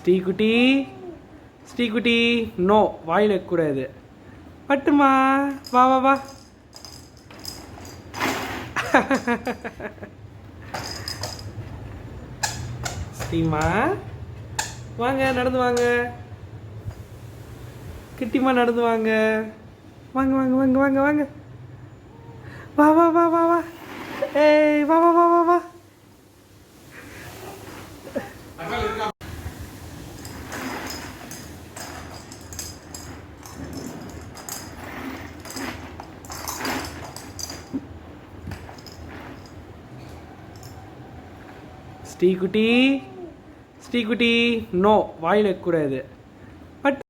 Sreekutty Sreekutty no வாயில் வைக்கக்கூடாது. பட்டுமா வா வா வா. ஸ்ரீமா வாங்க, நடந்து வாங்க. கிட்டிமா நடந்து வாங்க. வாங்க வாங்க வாங்க வாங்க வாங்க. வா வா வா வா வா. ஏய் வா வா வா வா வா. ஸ்ரீகுட்டி ஸ்ரீகுட்டி நோ வாயில் வைக்கக்கூடாது.